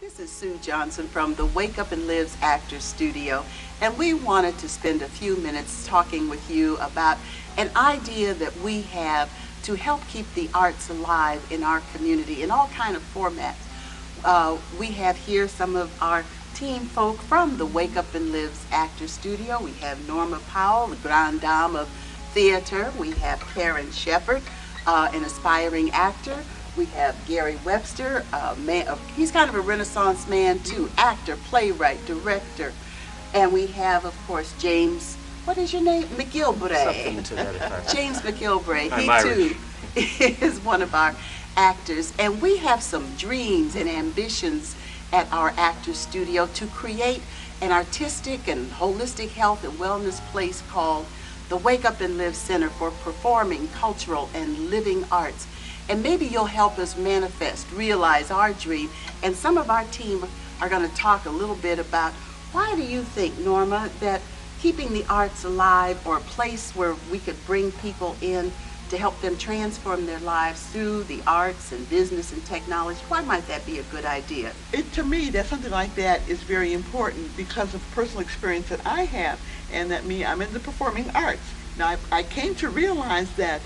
This is Sue Johnson from the Wake Up and Lives Actors Studio, and we wanted to spend a few minutes talking with you about an idea that we have to help keep the arts alive in our community in all kind of formats. We have here some of our team folk from the Wake Up and Lives Actors Studio. We have Norma Powell, the grande dame of theater. We have Karen Shepard, an aspiring actor. We have Gary Webster, he's kind of a Renaissance man too, actor, playwright, director. And we have, of course, James, what is your name? McGilbray. Something to that effect. James McGilbray, I'm he Irish. too is one of our actors. And we have some dreams and ambitions at our actors studio to create an artistic and holistic health and wellness place called the Wake Up and Live Center for Performing, Cultural, and Living Arts. And maybe you'll help us manifest, realize our dream. And some of our team are going to talk a little bit about why do you think, Norma, that keeping the arts alive, or a place where we could bring people in to help them transform their lives through the arts and business and technology, why might that be a good idea? To me, that something like that is very important because of personal experience that I have, and that I'm in the performing arts. Now, I came to realize that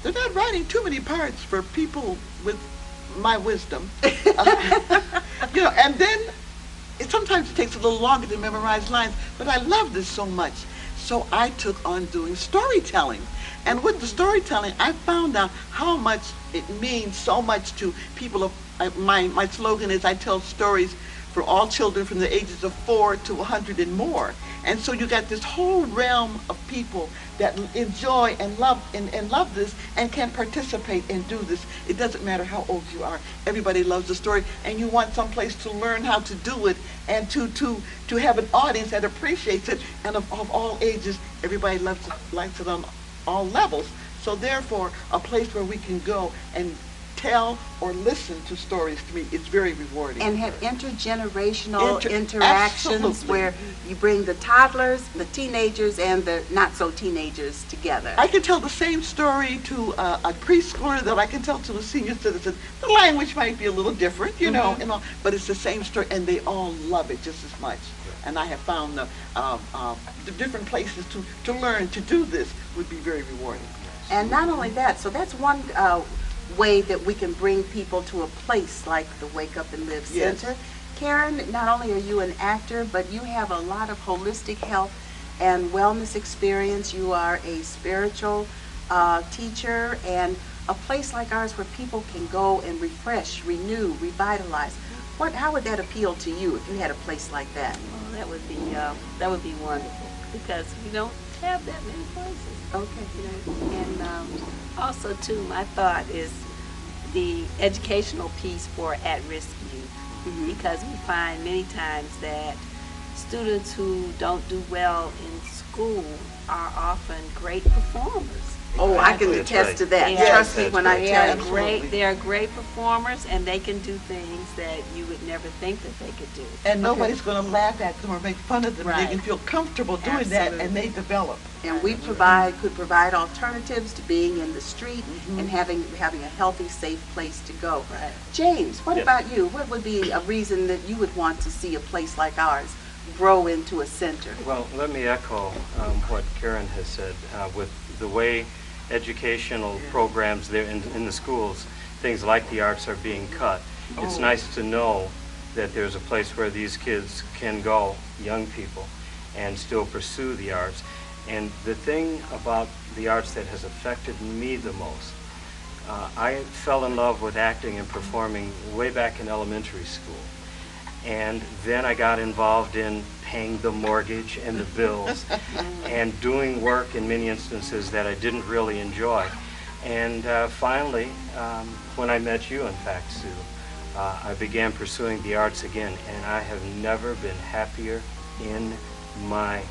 they're not writing too many parts for people with my wisdom. And then sometimes it takes a little longer to memorize lines, but I love this so much. So I took on doing storytelling. And with the storytelling, I found out how much it means so much to people. My slogan is I tell stories for all children from the ages of 4 to 100 and more. And so you got this whole realm of people that enjoy and love this and can participate and do this. It doesn't matter how old you are. Everybody loves the story, and you want some place to learn how to do it and to have an audience that appreciates it. And of all ages, everybody likes it on all levels. So therefore, a place where we can go and tell or listen to stories, to me, it's very rewarding. And have intergenerational interactions. Absolutely. Where you bring the toddlers, the teenagers, and the not-so-teenagers together. I can tell the same story to a preschooler that I can tell to a senior citizen. The language might be a little different, you know, but it's the same story, and they all love it just as much. And I have found the different places to learn to do this would be very rewarding. And not only that, so that's one way that we can bring people to a place like the Wake Up and Live Center. Yes. Karen, not only are you an actor, but you have a lot of holistic health and wellness experience. You are a spiritual teacher, and a place like ours where people can go and refresh, renew, revitalize. How would that appeal to you if you had a place like that? Well, that would be wonderful, because we don't have that many places. Okay. And also, too, my thought is the educational piece for at-risk youth, because we find many times that students who don't do well in school are often great performers. Oh, I can attest to that. Trust me when I tell you. They are great performers, and they can do things that you would never think that they could do. And nobody's going to laugh at them or make fun of them. Right. They can feel comfortable doing that, and they develop. And we could provide alternatives to being in the street and having a healthy, safe place to go. Right. James, what about you? What would be a reason that you would want to see a place like ours grow into a center? Well, let me echo what Karen has said. With the way educational programs there in the schools, things like the arts are being cut. It's nice to know that there's a place where these kids can go, young people, and still pursue the arts. And the thing about the arts that has affected me the most, I fell in love with acting and performing way back in elementary school. And then I got involved in paying the mortgage and the bills and doing work in many instances that I didn't really enjoy. And finally, when I met you, in fact, Sue, I began pursuing the arts again, and I have never been happier in my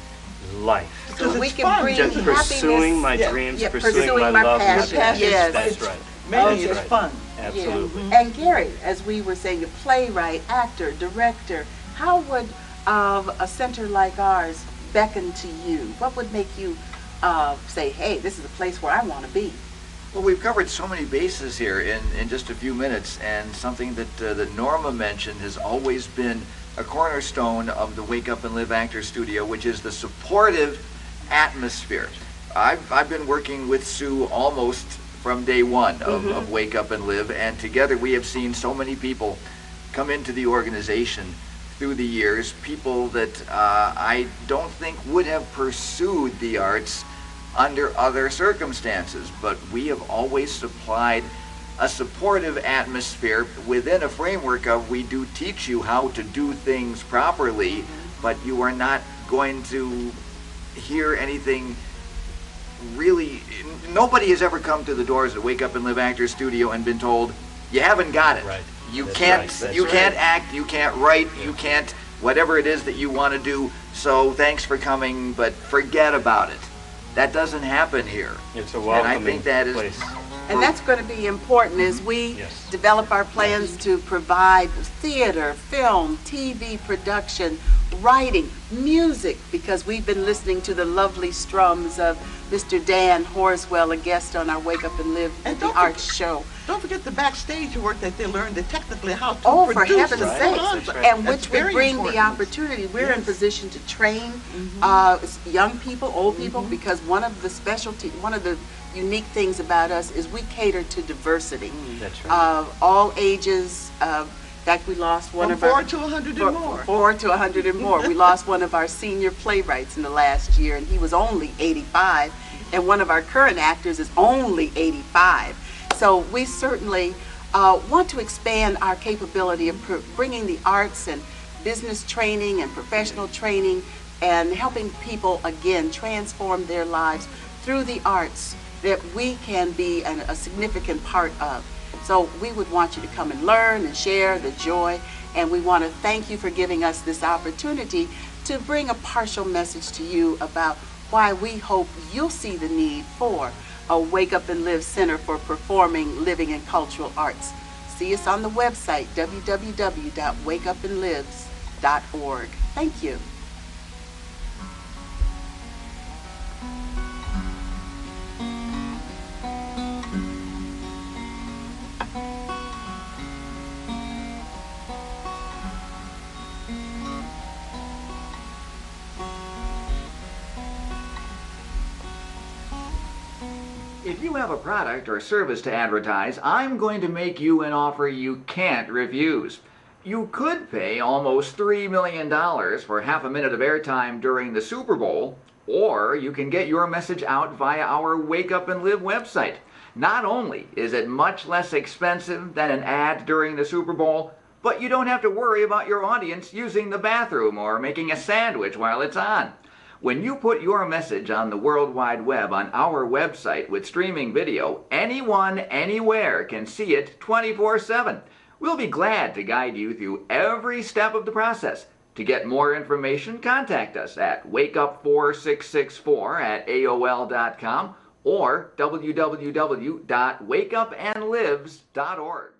life. So we can bring just pursuing my dreams, pursuing my love. Passion. Yes, that's right. Maybe it's fun. Absolutely. Yeah. And Gary, as we were saying, a playwright, actor, director, how would a center like ours beckon to you? What would make you say, hey, this is a place where I want to be? Well, we've covered so many bases here in just a few minutes, and something that Norma mentioned has always been a cornerstone of the Wake Up and Live Actor Studio, which is the supportive atmosphere. I've been working with Sue almost from day one of Wake Up and Live, and together we have seen so many people come into the organization through the years, people that I don't think would have pursued the arts under other circumstances, but we have always supplied a supportive atmosphere within a framework of we do teach you how to do things properly, but you are not going to hear anything really. Nobody has ever come to the doors at Wake Up and Live Actor Studio and been told, you haven't got it. Right. You That's can't. right. That's You right. can't act. You can't write. You can't whatever it is that you want to do. So thanks for coming, but forget about it. That doesn't happen here. It's a And welcoming I think that is place. And that's going to be important as we Yes. develop our plans to provide theater, film, TV production, writing, music, because we've been listening to the lovely strums of Mr. Dan Horswell, a guest on our Wake Up and Live And the don't Arts show. Don't forget the backstage work that they learned, technically how to Oh, for produce heaven's and sake. put on. That's right. And That's which would very bring the important. opportunity. We're in Yes. position to train young people, old people, because one of the unique things about us is we cater to diversity. That's right. All ages. In fact, we lost one From of our 4 to 100 and more. 4 to 100 and more. We lost one of our senior playwrights in the last year, and he was only 85, and one of our current actors is only 85. So we certainly want to expand our capability of bringing the arts and business training and professional training and helping people, again, transform their lives through the arts that we can be a significant part of. So we would want you to come and learn and share the joy, and we want to thank you for giving us this opportunity to bring a partial message to you about why we hope you'll see the need for a Wake Up and Live Center for Performing, Living, and Cultural Arts. See us on the website, www.wakeupandlives.org. Thank you. If you have a product or service to advertise, I'm going to make you an offer you can't refuse. You could pay almost $3 million for half a minute of airtime during the Super Bowl, or you can get your message out via our Wake Up and Live website. Not only is it much less expensive than an ad during the Super Bowl, but you don't have to worry about your audience using the bathroom or making a sandwich while it's on. When you put your message on the World Wide Web on our website with streaming video, anyone, anywhere can see it 24/7. We'll be glad to guide you through every step of the process. To get more information, contact us at wakeup4664@aol.com or www.wakeupandlives.org.